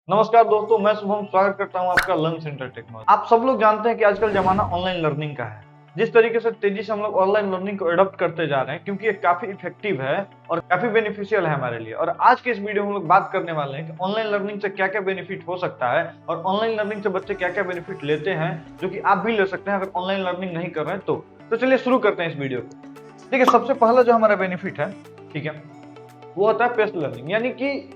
नमस्कार दोस्तों, मैं शुभम स्वागत करता हूं आपका लर्न सेंटर टेक्नोलॉजी। आप सब लोग जानते हैं कि आजकल जमाना ऑनलाइन लर्निंग का है। जिस तरीके से तेजी से हम लोग ऑनलाइन लर्निंग को अडॉप्ट करते जा रहे हैं, क्योंकि ये काफी इफेक्टिव है और काफी बेनिफिशियल है हमारे लिए। और आज के इस वीडियो में हम लोग बात करने वाले हैं कि ऑनलाइन लर्निंग से क्या क्या बेनिफिट हो सकता है और ऑनलाइन लर्निंग से बच्चे क्या क्या बेनिफिट लेते हैं, जो कि आप भी ले सकते हैं अगर ऑनलाइन लर्निंग नहीं कर रहे हैं तो चलिए शुरू करते हैं इस वीडियो को। देखिए, सबसे पहला जो हमारा बेनिफिट है, ठीक है, वो होता है पेस्ट लर्निंग। यानी कि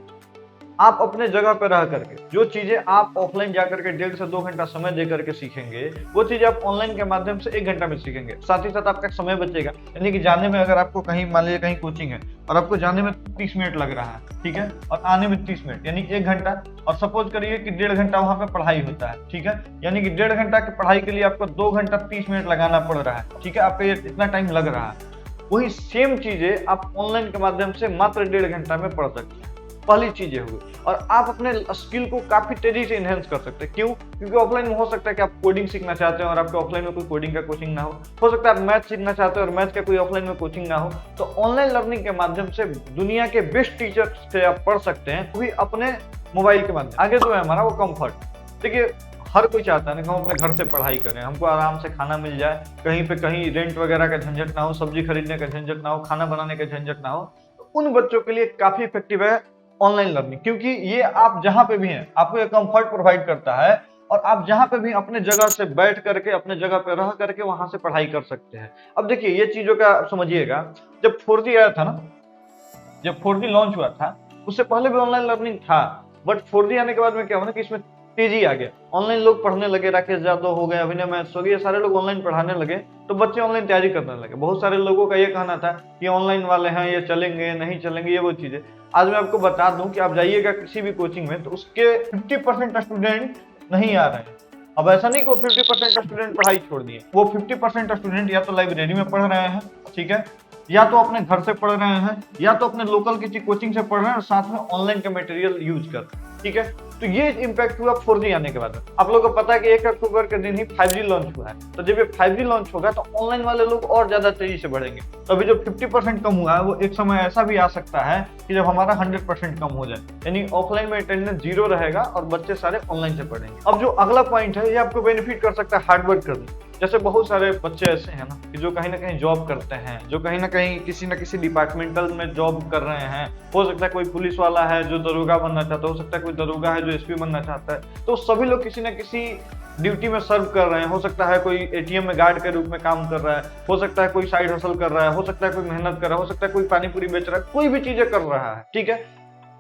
आप अपने जगह पर रह करके जो चीजें आप ऑफलाइन जाकर के 1.5 से 2 घंटा समय दे करके सीखेंगे, वो चीजें आप ऑनलाइन के माध्यम से 1 घंटा में सीखेंगे। साथ ही साथ आपका समय बचेगा। यानी कि जाने में अगर आपको कहीं, मान लीजिए कहीं कोचिंग है और आपको जाने में 30 मिनट लग रहा है, ठीक है, और आने में 30 मिनट, यानी 1 घंटा। और सपोज करिए कि 1.5 घंटा वहां पे पढ़ाई होता है, ठीक है, यानी कि 1.5 घंटा की पढ़ाई के लिए आपको 2 घंटा 30 मिनट लगाना पड़ रहा है, ठीक है, आपका इतना टाइम लग रहा है। वही सेम चीजें आप ऑनलाइन के माध्यम से मात्र 1.5 घंटा में पढ़ सकते हैं। पहली चीज हुई। और आप अपने स्किल को काफी तेजी से इनहेंस कर सकते हैं। क्यों? क्योंकि ऑफलाइन में हो सकता है कि आप कोडिंग सीखना चाहते हैं और आपके ऑफलाइन में कोई कोडिंग का कोचिंग ना हो सकता है आप मैथ सीखना चाहते हैं और मैथ का कोई ऑफलाइन में कोचिंग ना हो। तो ऑनलाइन लर्निंग के माध्यम से दुनिया के बेस्ट टीचर से आप पढ़ सकते हैं, वो भी अपने मोबाइल के माध्यम। आगे जो है हमारा वो कंफर्ट। देखिए, हर कोई चाहता है ना कि हम अपने घर से पढ़ाई करें, हमको आराम से खाना मिल जाए, कहीं पे कहीं रेंट वगैरह का झंझट ना हो, सब्जी खरीदने का झंझट ना हो, खाना बनाने का झंझट ना हो। तो उन बच्चों के लिए काफी इफेक्टिव है ऑनलाइन लर्निंग, क्योंकि ये आप जहां पे भी हैं आपको ये कंफर्ट प्रोवाइड करता है और आप जहां पे भी अपने जगह से बैठ करके, अपने जगह पे रह करके वहां से पढ़ाई कर सकते हैं। अब देखिए, ये चीजों का समझिएगा, जब 4G आया था ना, जब 4G लॉन्च हुआ था, उससे पहले भी ऑनलाइन लर्निंग था। बट 4G आने के बाद में क्या हुआ ना कि इसमें तेजी आ गया, ऑनलाइन लोग पढ़ने लगे। राकेश यादव हो गए, अभिनय मैथ्स हो गए, ये सारे लोग ऑनलाइन पढ़ाने लगे, तो बच्चे ऑनलाइन तैयारी करने लगे। बहुत सारे लोगों का ये कहना था कि ऑनलाइन वाले हैं, ये चलेंगे नहीं चलेंगे, ये वो चीजें। आज मैं आपको बता दूं कि आप जाइएगा किसी भी कोचिंग में तो उसके 50% स्टूडेंट नहीं आ रहे हैं। अब ऐसा नहीं कि वो 50% स्टूडेंट पढ़ाई छोड़ दिए, वो 50% स्टूडेंट या तो लाइब्रेरी में पढ़ रहे हैं, ठीक है, या तो अपने घर से पढ़ रहे हैं, या तो अपने लोकल किसी कोचिंग से पढ़ रहे हैं और साथ में ऑनलाइन का मटेरियल यूज कर रहे हैं, ठीक है। तो ये इम्पैक्ट हुआ 4G आने के बाद। आप लोगों को पता है कि 1 अक्टूबर के दिन ही 5G लॉन्च हुआ है। तो जब ये 5G लॉन्च होगा तो ऑनलाइन वाले लोग और ज्यादा तेजी से बढ़ेंगे। तो अभी जो 50% कम हुआ है, वो एक समय ऐसा भी आ सकता है कि जब हमारा 100% कम हो जाए, यानी ऑफलाइन में अटेंडेंस 0 रहेगा और बच्चे सारे ऑनलाइन से पढ़ेंगे। अब जो अगला पॉइंट है, ये आपको बेनिफिट कर सकता है हार्डवर्क करने। जैसे बहुत सारे बच्चे ऐसे हैं ना कि जो कहीं ना कहीं जॉब करते हैं, जो कहीं ना कहीं किसी न किसी डिपार्टमेंटल में जॉब कर रहे हैं। हो सकता है कोई पुलिस वाला है जो दरोगा बनना चाहता है, हो सकता है कोई दरोगा है जो एसपी बनना चाहता है। तो सभी लोग किसी न किसी ड्यूटी में सर्व कर रहे हैं। हो सकता है कोई एटीएम में गार्ड के रूप में काम कर रहा है, हो सकता है कोई साइड हसल कर रहा है, हो सकता है कोई मेहनत कर रहा है, हो सकता है कोई पानी पूरी बेच रहा है, कोई भी चीजें कर रहा है, ठीक है।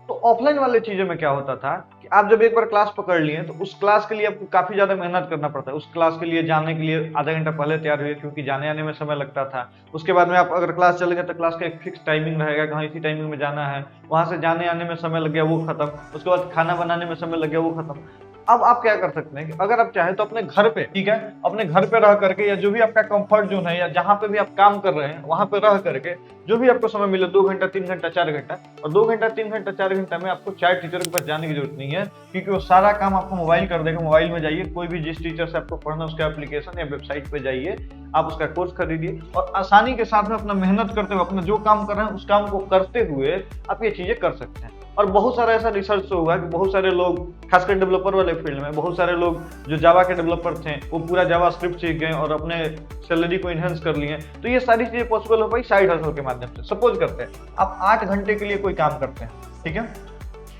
तो ऑफलाइन वाले चीजों में क्या होता था कि आप जब एक बार क्लास पकड़ लिए तो उस क्लास के लिए आपको काफी ज्यादा मेहनत करना पड़ता है। उस क्लास के लिए जाने के लिए आधा घंटा पहले तैयार हुए, क्योंकि जाने आने में समय लगता था। उसके बाद में आप अगर क्लास चलेंगे तो क्लास का एक फिक्स टाइमिंग रहेगा कि हाँ इसी टाइमिंग में जाना है। वहां से जाने आने में समय लग गया, वो खत्म। उसके बाद खाना बनाने में समय लग गया, वो खत्म। अब आप क्या कर सकते हैं कि अगर आप चाहें तो अपने घर पे, ठीक है, अपने घर पे रह करके, या जो भी आपका कंफर्ट जोन है, या जहां पे भी आप काम कर रहे हैं वहां पे रह करके जो भी आपको समय मिले, 2 घंटा 3 घंटा 4 घंटा, और 2 घंटा 3 घंटा 4 घंटा में आपको 4 टीचर के पास जाने की जरूरत नहीं है, क्योंकि वो सारा काम आपको मोबाइल कर देगा। मोबाइल में जाइए, कोई भी जिस टीचर से आपको पढ़ना उसका एप्लीकेशन या वेबसाइट पे जाइए, आप उसका कोर्स खरीदिए और आसानी के साथ में अपना मेहनत करते हुए, अपना जो काम कर रहे हैं उस काम को करते हुए आप ये चीजें कर सकते हैं। और बहुत सारा ऐसा रिसर्च हुआ है कि बहुत सारे लोग, खासकर डेवलपर वाले फील्ड में, बहुत सारे लोग जो जावा के डेवलपर थे वो पूरा जावा स्क्रिप्ट सीख गए और अपने सैलरी को इनहेंस कर लिए। तो ये सारी चीजें पॉसिबल हो पाई साइड हसल के माध्यम से। सपोज करते हैं आप 8 घंटे के लिए कोई काम करते हैं, ठीक है,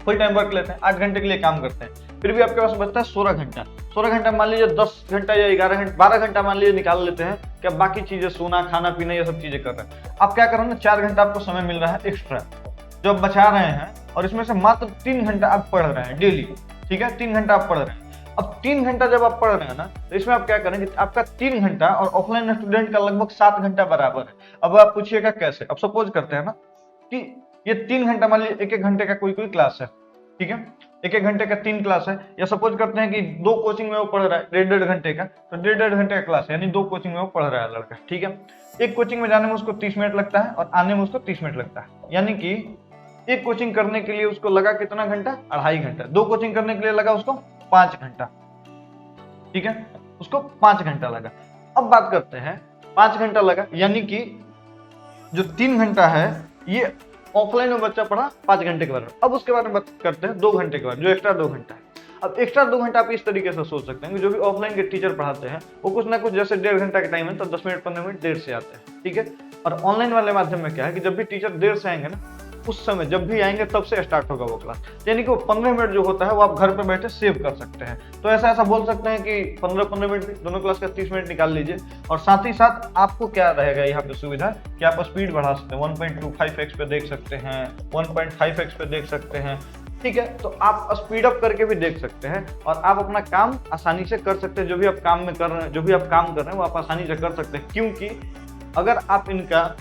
फुल टाइम वर्क लेते हैं, 8 घंटे के लिए काम करते हैं, फिर भी आपके पास बचता है 16 घंटा। 16 घंटा मान लीजिए 10 घंटा या 11 घंटा, 12 घंटा मान लीजिए निकाल लेते हैं कि आप बाकी चीजें, सोना खाना पीना ये सब चीजें कर रहे हैं। आप क्या कर रहे हैं ना, 4 घंटा आपको समय मिल रहा है एक्स्ट्रा जो आप बचा रहे हैं, और इसमें से मात्र 3 घंटा आप पढ़ रहे हैं डेली, ठीक है, 3 घंटा आप पढ़ रहे हैं। अब 3 घंटा जब आप पढ़ रहे हैं ना, तो इसमें आप क्या करेंगे, आपका 3 घंटा और ऑफलाइन स्टूडेंट का लगभग 7 घंटा बराबर है। अब आप पूछिएगा कैसे। अब सपोज करते हैं ना कि ये 3 घंटा, मान लीजिए 1-1 घंटे का कोई क्लास है, ठीक है, 1-1 घंटे का 3 क्लास है, या सपोज करते हैं कि 2 कोचिंग में वो पढ़ रहा है 1.5 घंटे का, तो 1.5 घंटे का क्लास है, यानी 2 कोचिंग में वो पढ़ रहा है लड़का, ठीक है। एक कोचिंग में जाने में उसको 30 मिनट लगता है और आने में उसको 30 मिनट लगता है, यानी कि एक कोचिंग करने के लिए उसको लगा कितना घंटा, 2.5 घंटा। 2 कोचिंग करने के लिए लगा उसको 5 घंटा, ठीक है, उसको 5 घंटा लगा। अब बात करते हैं, 5 घंटा लगा, यानी कि जो 3 घंटा है ये ऑफलाइन में बच्चा पढ़ा 5 घंटे के बाद। अब उसके बारे में बात करते हैं 2 घंटे के बाद, जो एक्स्ट्रा 2 घंटा है। अब एक्स्ट्रा 2 घंटा आप इस तरीके से सोच सकते हैं कि जो भी ऑफलाइन के टीचर पढ़ाते हैं वो कुछ ना कुछ जैसे 1.5 घंटा का टाइम है तो 10 मिनट 15 मिनट देर से आते हैं, ठीक है। और ऑनलाइन वाले माध्यम में क्या है कि जब भी टीचर देर से आएंगे ना, उस समय जब भी आएंगे तब से स्टार्ट होगा वो क्लास, यानी कि वो 15 मिनट जो होता है वो आप घर पे बैठे सेव कर सकते हैं। तो ऐसा बोल सकते हैं कि 15-15 मिनट दोनों क्लास का 30 मिनट निकाल लीजिए। और साथ ही साथ आपको क्या रहेगा यहाँ पे सुविधा कि आप स्पीड बढ़ा सकते हैं, 1.25x पे देख सकते हैं, 1.5x पे देख सकते हैं, ठीक है। तो आप स्पीड अप करके भी देख सकते हैं और आप अपना काम आसानी से कर सकते हैं। जो भी आप काम में कर रहे हैं, जो भी आप काम कर रहे हैं वो आप आसानी से कर सकते हैं, क्योंकि अगर आप इनका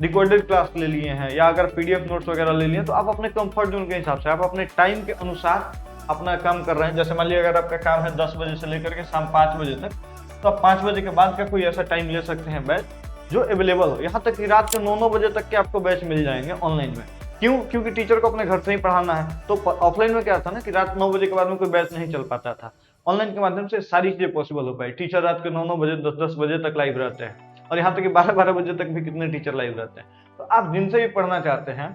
रिकॉर्डेड क्लास ले लिए हैं या अगर पीडीएफ नोट्स वगैरह ले लिए तो आप अपने कंफर्ट जोन के हिसाब से, आप अपने टाइम के अनुसार अपना काम कर रहे हैं। जैसे मान लीजिए अगर आपका काम है 10 बजे से लेकर के शाम 5 बजे तक, तो आप 5 बजे के बाद का कोई ऐसा टाइम ले सकते हैं बैच जो अवेलेबल हो। यहाँ तक कि रात के 9-9 बजे तक के आपको बैच मिल जाएंगे ऑनलाइन में। क्यों? क्योंकि टीचर को अपने घर से ही पढ़ाना है। तो ऑफलाइन में क्या था ना कि रात 9 बजे के बाद में कोई बैच नहीं चल पाता था। ऑनलाइन के माध्यम से सारी चीजें पॉसिबल हो पाई। टीचर रात के 9-9 बजे 10-10 बजे तक लाइव रहते हैं और यहाँ तक कि 12-12 बजे तक भी कितने टीचर लाइव रहते हैं। तो आप जिनसे भी पढ़ना चाहते हैं,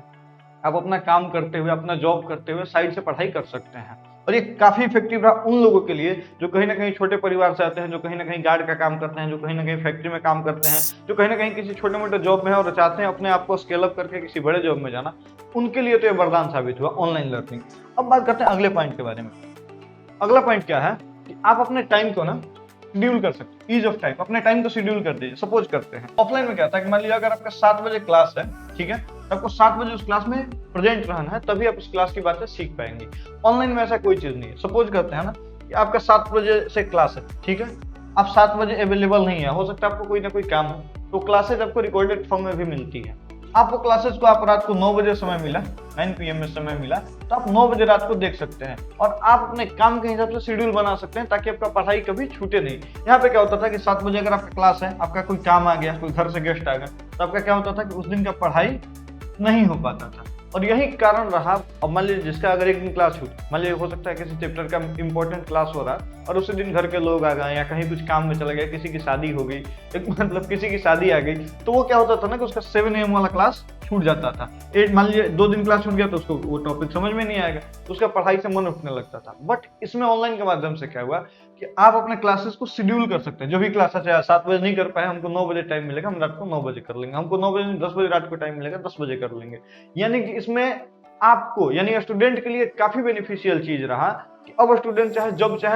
आप अपना काम करते हुए, अपना जॉब करते हुए साइड से पढ़ाई कर सकते हैं। और ये काफी इफेक्टिव रहा उन लोगों के लिए जो कहीं ना कहीं छोटे परिवार से आते हैं, जो कहीं ना कहीं गार्ड का काम करते हैं, जो कहीं ना कहीं फैक्ट्री में काम करते हैं, जो कहीं ना कहीं किसी छोटे मोटे जॉब में है और चाहते हैं अपने आप को स्केल अप करके किसी बड़े जॉब में जाना। उनके लिए तो ये वरदान साबित हुआ ऑनलाइन लर्निंग। अब बात करते हैं अगले पॉइंट के बारे में। अगला पॉइंट क्या है कि आप अपने टाइम को ना शेड्यूल कर सकते हैं। ईज ऑफ टाइम, अपने टाइम को शेड्यूल कर दीजिए। सपोज करते हैं ऑफलाइन में क्या था कि मान लीजिए अगर आपका 7 बजे क्लास है, ठीक है, तो आपको 7 बजे उस क्लास में प्रेजेंट रहना है, तभी आप उस क्लास की बातें सीख पाएंगे। ऑनलाइन में ऐसा कोई चीज नहीं है। सपोज करते हैं ना कि आपका 7 बजे से क्लास है, ठीक है, आप 7 बजे अवेलेबल नहीं है, हो सकता है आपको कोई ना कोई काम हो, तो क्लासेज आपको रिकॉर्डेड फॉर्म में भी मिलती है। आपको क्लासेस को आप रात को 9 बजे समय मिला, 9 PM में समय मिला, तो आप 9 बजे रात को देख सकते हैं और आप अपने काम के हिसाब से शेड्यूल बना सकते हैं ताकि आपका पढ़ाई कभी छूटे नहीं। यहाँ पे क्या होता था कि 7 बजे अगर आपका क्लास है, आपका कोई काम आ गया, कोई घर से गेस्ट आ गया, तो आपका क्या होता था कि उस दिन का पढ़ाई नहीं हो पाता था। और यही कारण रहा। अब मान लीजिए जिसका अगर एक दिन क्लास छूट, मान लीजिए हो सकता है किसी चैप्टर का इंपॉर्टेंट क्लास हो रहा और उसी दिन घर के लोग आ गए या कहीं कुछ काम में चला गया, किसी की शादी हो गई, एक मतलब किसी की शादी आ गई, तो वो क्या होता था ना कि उसका 7 AM वाला क्लास छूट जाता था। मान लीजिए 2 दिन क्लास छूट गया तो उसको वो टॉपिक समझ में नहीं आएगा, तो उसका पढ़ाई से मन उठने लगता था। बट इसमें ऑनलाइन के माध्यम से क्या हुआ कि आप अपने क्लासेस को शेड्यूल कर सकते हैं। जो भी क्लास है, 7 बजे नहीं कर पाए, हमको 9 बजे टाइम मिलेगा, हम रात को 9 बजे कर लेंगे, हमको 9 बजे 10 बजे रात को टाइम मिलेगा, 10 बजे कर लेंगे। यानी कि इसमें आपको यानी स्टूडेंट के लिए काफी बेनिफिशियल चीज रहा कि अब स्टूडेंट चाहे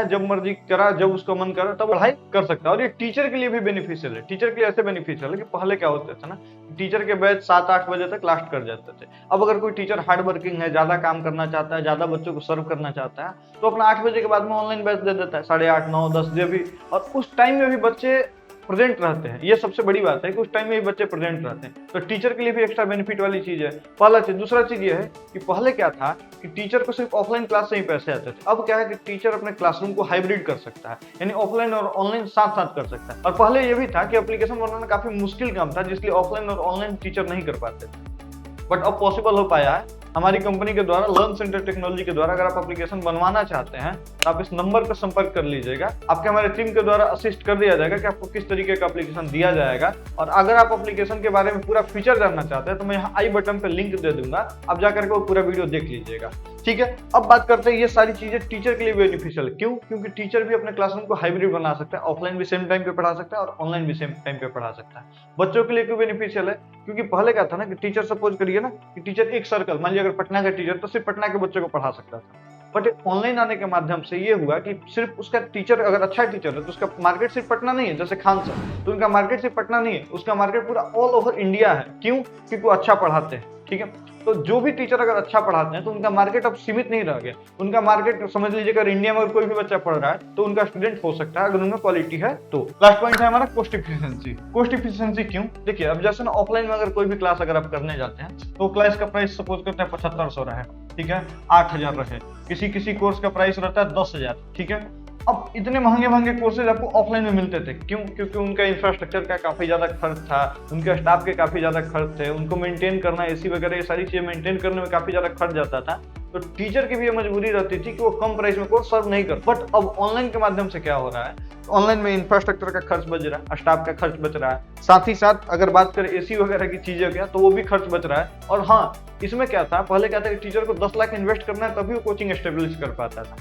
जब मर्जी करा, जब उसको मन करा तब पढ़ाई कर सकता है। और ये टीचर के लिए भी बेनिफिशियल है। टीचर के लिए ऐसे बेनिफिशियल है कि पहले क्या होता था ना, टीचर के बैच 7-8 बजे तक लास्ट कर जाते थे। अब अगर कोई टीचर हार्ड वर्किंग है, ज्यादा काम करना चाहता है, ज्यादा बच्चों को सर्व करना चाहता है, तो अपना 8 बजे के बाद में ऑनलाइन बैच दे देता है, 8:30, 9, 10 जो भी, और उस टाइम में भी बच्चे प्रेजेंट रहते हैं। ये सबसे बड़ी बात है कि उस टाइम में भी बच्चे प्रेजेंट रहते हैं, तो टीचर के लिए भी एक्स्ट्रा बेनिफिट वाली चीज है। पहला चीज। दूसरा चीज ये है कि पहले क्या था कि टीचर को सिर्फ ऑफलाइन क्लास से ही पैसे आते थे। अब क्या है कि टीचर अपने क्लासरूम को हाइब्रिड कर सकता है, यानी ऑफलाइन और ऑनलाइन साथ साथ कर सकता है। और पहले ये भी था कि एप्लीकेशन बनाना काफी मुश्किल काम था, जिसलिए ऑफलाइन और ऑनलाइन टीचर नहीं कर पाते थे। बट अब पॉसिबल हो पाया है हमारी कंपनी के द्वारा, लर्न सेंटर टेक्नोलॉजी के द्वारा। अगर आप एप्लीकेशन बनवाना चाहते हैं तो आप इस नंबर पर संपर्क कर लीजिएगा। आपके हमारे टीम के द्वारा असिस्ट कर दिया जाएगा कि आपको किस तरीके का एप्लीकेशन दिया जाएगा। और अगर आप एप्लीकेशन के बारे में पूरा फीचर जानना चाहते हैं तो मैं यहाँ आई बटन पे लिंक दे दूंगा, आप जाकर के वो पूरा वीडियो देख लीजिएगा, ठीक है। अब बात करते हैं ये सारी चीजें टीचर के लिए बेनिफिशियल। क्यों? क्योंकि टीचर भी अपने क्लासरूम को हाइब्रिड बना सकता है, ऑफलाइन भी सेम टाइम पे पढ़ा सकता है और ऑनलाइन भी सेम टाइम पे पढ़ा सकता है। बच्चों के लिए क्यों बेनिफिशियल है? क्योंकि पहले क्या था ना कि टीचर, सपोज करिए ना कि टीचर एक सर्कल, मान लीजिए अगर पटना का टीचर तो सिर्फ पटना के बच्चों को पढ़ा सकता था। बट ऑनलाइन आने के माध्यम से ये हुआ कि सिर्फ उसका टीचर, अगर अच्छा टीचर है तो उसका मार्केट सिर्फ पटना नहीं है। जैसे खान सर, तो उनका मार्केट सिर्फ पटना नहीं है, उसका मार्केट पूरा ऑल ओवर इंडिया है। क्यों? क्योंकि वो अच्छा पढ़ाते हैं, ठीक है। तो जो भी टीचर अगर अच्छा पढ़ाते हैं तो उनका मार्केट अब सीमित नहीं रह गया। उनका मार्केट समझ लीजिए अगर इंडिया में अगर कोई भी बच्चा पढ़ रहा है तो उनका स्टूडेंट हो सकता है अगर उनमें क्वालिटी है तो। लास्ट पॉइंट है हमारा कॉस्ट इफिशिएंसी। कॉस्ट इफिशिएंसी क्यों? देखिए, अब जैसे ना ऑफलाइन में अगर कोई भी क्लास अगर आप करने जाते हैं तो क्लास का प्राइस सपोज करते हैं 7500 रहे, ठीक है, 8000 रहे, किसी कोर्स का प्राइस रहता है 10,000, ठीक है। अब इतने महंगे कोर्सेज आपको ऑफलाइन में मिलते थे। क्यों? क्योंकि उनका इंफ्रास्ट्रक्चर का काफी ज्यादा खर्च था, उनके स्टाफ के काफी ज्यादा खर्च थे, उनको मेंटेन करना, एसी वगैरह ये सारी चीजें मेंटेन करने में काफी ज्यादा खर्च जाता था। तो टीचर की भी ये मजबूरी रहती थी कि वो कम प्राइस में कोर्स सर्व नहीं कर। बट अब ऑनलाइन के माध्यम से क्या हो रहा है, ऑनलाइन में इंफ्रास्ट्रक्चर का खर्च बच रहा है, स्टाफ का खर्च बच रहा है, साथ ही साथ अगर बात करें एसी वगैरह की चीजें हो गया तो वो भी खर्च बच रहा है। और हाँ, इसमें क्या था, पहले क्या था कि टीचर को 10 लाख इन्वेस्ट करना है तभी वो कोचिंग एस्टेब्लिश कर पाता था।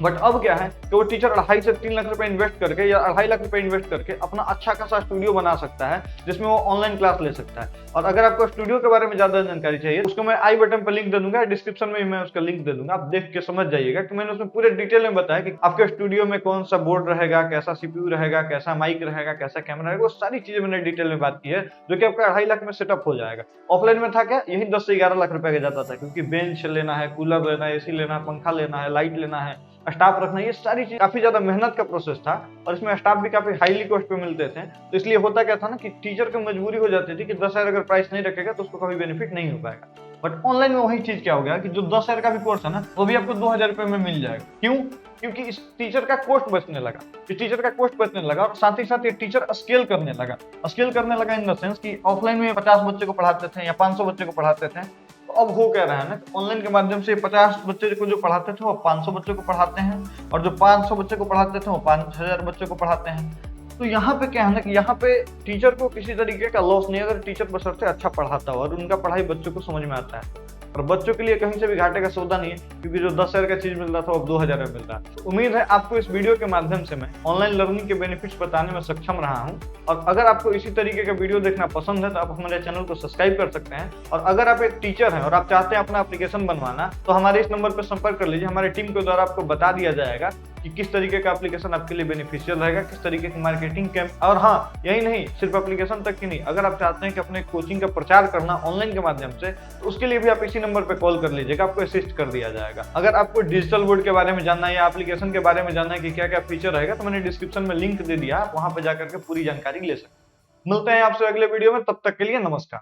बट अब क्या है कि वो टीचर 2.5 से 3 लाख रुपए इन्वेस्ट करके या 2.5 लाख रुपए इन्वेस्ट करके अपना अच्छा खासा स्टूडियो बना सकता है, जिसमें वो ऑनलाइन क्लास ले सकता है। और अगर आपको स्टूडियो के बारे में ज्यादा जानकारी चाहिए, उसको मैं आई बटन पर लिंक दे दूंगा, डिस्क्रिप्शन में मैं उसका लिंक दे दूंगा, आप देख के समझ जाइएगा कि मैंने उसमें पूरे डिटेल में बताया कि आपके स्टूडियो में कौन सा बोर्ड रहेगा, कैसा सीपीयू रहेगा, कैसा माइक रहेगा, कैसा कैमरा रहेगा, वो सारी चीजें मैंने डिटेल में बात की है, जो कि आपका 2.5 लाख में सेटअप हो जाएगा। ऑफलाइन में था क्या, यही 10 से 11 लाख रुपए का जाता था, क्योंकि बेंच लेना है, कूलर लेना है, एसी लेना है, पंखा लेना है, लाइट लेना है, स्टाफ रखना, ये सारी चीज काफी ज्यादा मेहनत का प्रोसेस था। और इसमें स्टाफ भी काफी हाईली कॉस्ट पे मिलते थे, तो इसलिए होता क्या था ना कि टीचर को मजबूरी हो जाती थी कि 10,000 अगर प्राइस नहीं रखेगा तो उसको कभी बेनिफिट नहीं हो पाएगा। बट ऑनलाइन में वही चीज क्या हो गया कि जो 10,000 का भी कोर्स है ना, वो भी आपको 2,000 रुपए में मिल जाएगा। क्यों? क्योंकि इस टीचर का कॉस्ट बचने लगा, इस टीचर का कॉस्ट बचने लगा, और साथ ही साथ ये टीचर स्केल करने लगा। स्केल करने लगा इन द सेंस कि ऑफलाइन में 50 बच्चे को पढ़ाते थे या 500 बच्चे को पढ़ाते थे, तो अब हो क्या रहा है ना, ऑनलाइन के माध्यम से 50 बच्चे को जो पढ़ाते थे वो 500 बच्चों को पढ़ाते हैं, और जो 500 बच्चे को पढ़ाते थे वो 5,000 बच्चों को पढ़ाते हैं। तो यहाँ पे क्या है ना कि यहाँ पे टीचर को किसी तरीके का लॉस नहीं है, अगर टीचर बशर्ते अच्छा पढ़ाता हो और उनका पढ़ाई बच्चों को समझ में आता है। और बच्चों के लिए कहीं से भी घाटे का सौदा नहीं है, क्योंकि जो 10,000 का चीज मिल रहा था वो अब 2,000 में मिल रहा है। तो उम्मीद है आपको इस वीडियो के माध्यम से मैं ऑनलाइन लर्निंग के बेनिफिट्स बताने में सक्षम रहा हूं। और अगर आपको इसी तरीके का वीडियो देखना पसंद है तो आप हमारे चैनल को सब्सक्राइब कर सकते हैं। और अगर आप एक टीचर हैं और आप चाहते हैं अपना एप्लीकेशन बनवाना, तो हमारे इस नंबर पर संपर्क कर लीजिए, हमारी टीम के द्वारा आपको बता दिया जाएगा कि किस तरीके का एप्लीकेशन आपके लिए बेनिफिशियल रहेगा, किस तरीके की मार्केटिंग कैंप। और हाँ, यही नहीं, सिर्फ एप्लीकेशन तक की नहीं, अगर आप चाहते हैं कि अपने कोचिंग का प्रचार करना ऑनलाइन के माध्यम से, तो उसके लिए भी आप इसी नंबर पे कॉल कर लीजिएगा, आपको असिस्ट कर दिया जाएगा। अगर आपको डिजिटल बोर्ड के बारे में जानना है या एप्लीकेशन के बारे में जानना है कि क्या क्या फीचर रहेगा, तो मैंने डिस्क्रिप्शन में लिंक दे दिया, आप वहां पर जाकर के पूरी जानकारी ले सकते हैं। मिलते हैं आपसे अगले वीडियो में, तब तक के लिए नमस्कार।